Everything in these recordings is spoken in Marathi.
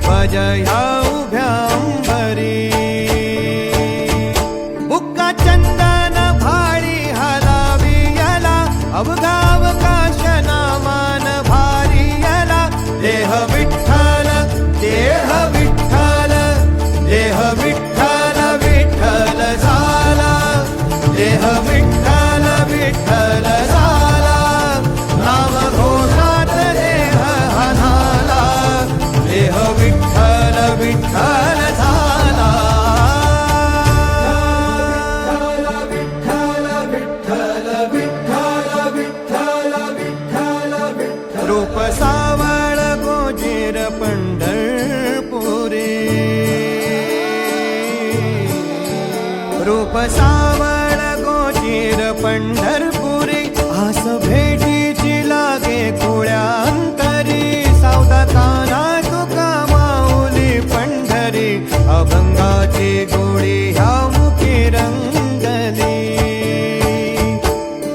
ध्वज ह्या उभ्या अंबरी बुक्का चंदन भाडी हलावी याला अवघावकाश नामान भारी याला देह विठ्ठल देह विठ्ठल देह विठ्ठल विठ्ठल झाला देह विठ्ठल विठ्ठल झाला नाम घोषात देह हनाला देह विठ्ठल विठ्ठल झाला विठ्ठल विठ्ठल विठ्ठल विठ्ठल विठ्ठल विठ्ठल रूप सावळ गोजीर पंढरपुरी रूप सावळ गोजीर पंढरपुरी आस भेटीची लागे खुळ्या अंतरी सावधा काना तुका माऊली पंढरी अभंगाची गोडी ह्या मुखी रंगली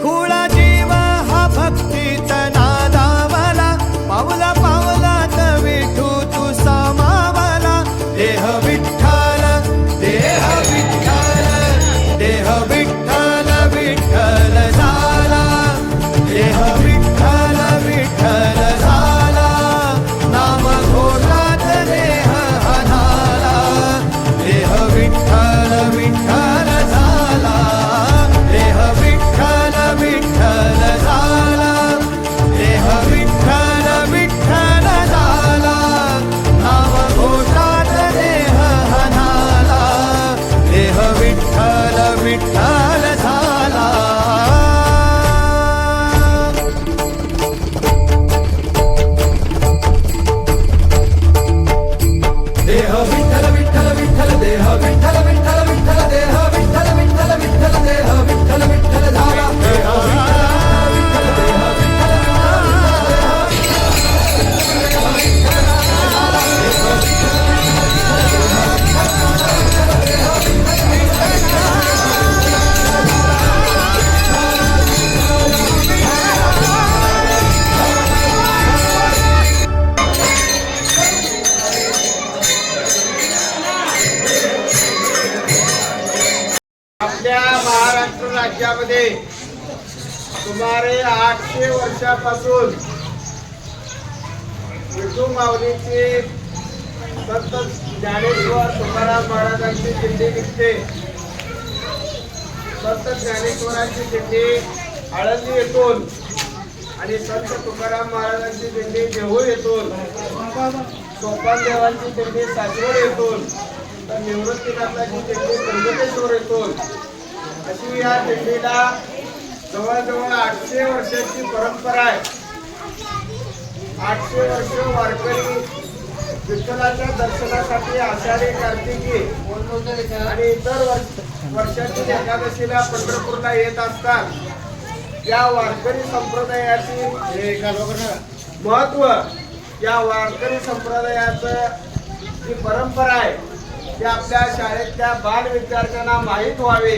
खुळा जीव हा भक्तीत नादावला पावला पावलात विठू तू सामावला देह विठ्ठल देह विठ्ठल देह विठ्ठल विठ्ठल झाला देह विठ्ठल विठ्ठल झाला नाम घोषात देह हनाला देह विठ्ठल विठ्ठल झाला देह विठ्ठल विठ्ठल झाला देह विठ्ठल विठ्ठल झाला नाम घोषात देह हनाला देह विठ्ठल विठ्ठल झाला देह विठ्ठल विठ्ठल विठ्ठल देह विठ्ठल विठ्ठल विठ्ठल देह विठ्ठल विठ्ठल विठ्ठल देह विठ्ठल विठ्ठल झाला देह विठ्ठल देह विठ्ठल आपल्या महाराष्ट्र राज्यामध्ये सुमारे 800 वर्षापासून विठू माऊलीची संत ज्ञानेश्वर तुकाराम महाराजांची दिंडी निघते. संत ज्ञानेश्वरांची दिंडी आळंदी येथून आणि संत तुकाराम महाराजांची दिंडी देहू येथून सोपान देवांची दिंडी सासवड येथून तर निवृत्तीनाथाची दिंडी त्र्यंबकेश्वर येथून अशी या दिंडीला जवळजवळ 800 वर्षाची परंपरा आहे. 800 वर्ष वारकरी विठ्ठलाच्या दर्शनासाठी आषाढी कार्तिकी आणि इतर वर्षातील एकादशीला पंढरपूरला येत असतात. या वारकरी संप्रदायाची महत्व या वारकरी संप्रदायाचं जी परंपरा आहे ती आपल्या शाळेतल्या बाल विद्यार्थ्यांना माहीत व्हावे.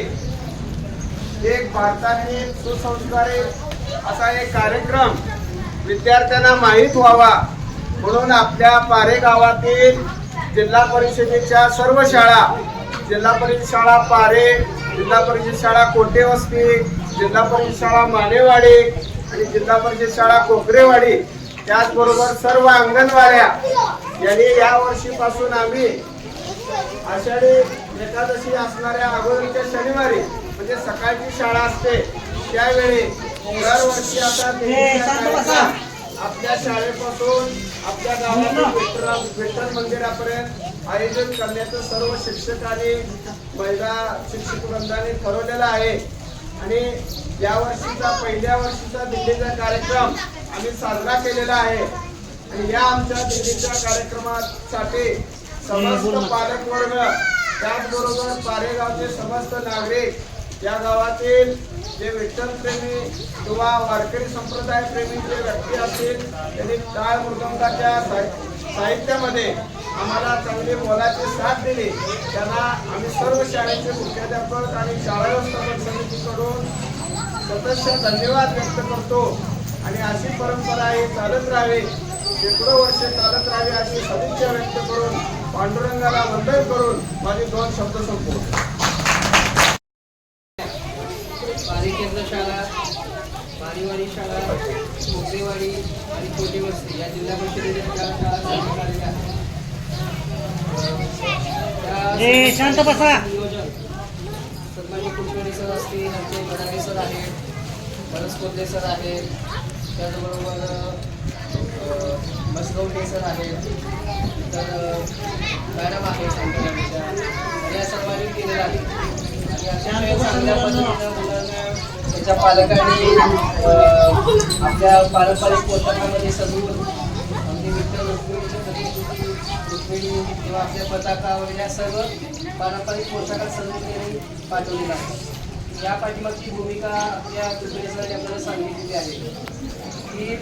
एक भारतातील सुसंस्कारित असा एक कार्यक्रम विद्यार्थ्यांना माहीत व्हावा म्हणून आपल्या पारे गावातील जिल्हा परिषदेच्या सर्व शाळा जिल्हा परिषद शाळा पारे, जिल्हा परिषद शाळा कोटेवस्ती, जिल्हा परिषद शाळा मानेवाडी आणि जिल्हा परिषद शाळा कोकरेवाडी त्याचबरोबर सर्व अंगणवाड्या यांनी या वर्षीपासून आम्ही आषाढी एकादशी असणाऱ्या अगोदरच्या शनिवारी म्हणजे सकाळची शाळा असते त्यावेळी दरवर्षी आता आपल्या शाळेपासून आपल्या गावातील विठ्ठल मंदिरापर्यंत आयोजन करण्याचं सर्व शिक्षक आणि महिला शिक्षक वृंदाने ठरवलेलं आहे. आणि या वर्षीचा पहिल्या वर्षीचा दिंडीचा कार्यक्रम आम्ही साजरा केलेला आहे. आणि या आमच्या दिंडीच्या कार्यक्रमासाठी समस्त पालकवर्ग त्याचबरोबर पारेगावचे समस्त नागरिक या गावातील जे विठ्ठल प्रेमी किंवा वारकरी संप्रदाय प्रेमी जे व्यक्ती असतील त्यांनी टाळ मृदंगाच्या साहित्यामध्ये आम्हाला चांगली मोलाची साथ दिली. त्यांना आम्ही सर्व शाळेचे मुख्याध्यापक आणि शाळा व्यवस्थापन समितीकडून सदस्य धन्यवाद व्यक्त करतो. आणि अशी परंपरा ही चालत राहावी, शेकडो वर्षे चालत राहावी अशी सदिच्छा व्यक्त करू पांडुरंगाला वंदन करून माझे 2 शब्द संपवतो. वारी केंद्र शाळा, वारीवाडी शाळा, मोगरेवाडी आणि छोटी वस्ती या जिल्हा परिषदेच्या शाळा चालू झालेल्या आहेत. शांत बसा. नियोजन सन्माननीय कुलकर्णी सर असतील, आमचे बडाले सर आहेत, परस कोल्हे सर आहेत, त्याचबरोबर मसगवडे सर आहेत, तर मॅडम आहेत संघटनेच्या, आणि या सर्वांनी केलेलं आहे. आणि अतिशय चांगल्या पद्धतीनं मुलांना त्यांच्या पालकांनी आपल्या पारंपरिक पोशाखामध्ये सजवून अगदी विठ्ठल रुक्मिणीची प्रतिकृती, रुक्मिणी किंवा आपल्या पताका वगैरे या सर्व पारंपरिक पोशाखात सजवून त्यांनी पाठवलेलं आहे. या पाठीमागची भूमिका आपल्या रुक्मिणी सरांनी आपल्याला सांगितलेली आहे की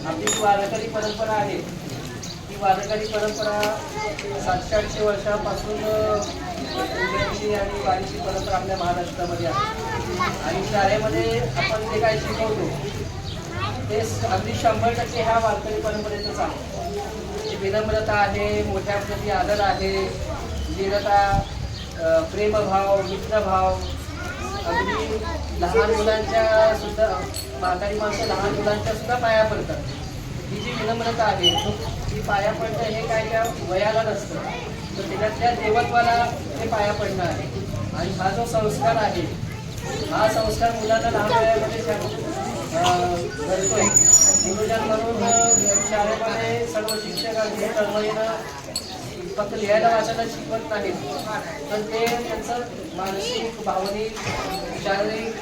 आपली जी वारकरी परंपरा आहे, ती वारकरी परंपरा 700-800 वर्षापासून पुण्याची आणि वारीची परंपरा आपल्या महाराष्ट्रामध्ये आहे. आणि शाळेमध्ये आपण जे काय शिकवतो ते अगदी 100% ह्या वारकरी परंपरेतच आहे. जी विनम्रता आहे, मोठ्या प्रती आदर आहे, दीनता, प्रेमभाव, मित्रभाव, अगदी लहान मुलांच्या सुद्धा, म्हातारी माणसं लहान मुलांच्या सुद्धा पाया पडतात. ही जी विनम्रता आहे ती पाया पडणं हे काय त्या वयाला नसतं, तर त्याच्यातल्या देवत्वाला ते पाया पडणं आहे. आणि हा जो संस्कार आहे, हा संस्कार मुलांना लहान वयामध्ये घडतोय. नियोजन म्हणून शाळेमध्ये सर्व शिक्षक अगदी तळमळीनं फक्त लिहायला वाचायला शिकवत नाहीत, तर ते त्यांचं मानसिक, भावनिक, शारीरिक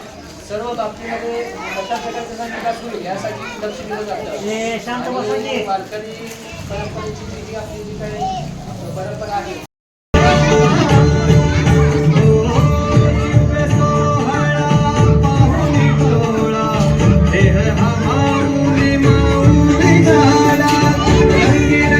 सर्व बाबतीमध्ये कशा प्रकारचा त्यांचा विकास होईल यासाठी लक्ष दिलं जातं. आणि वारकरी परंपरेची जी आपली जी काही परंपरा आहे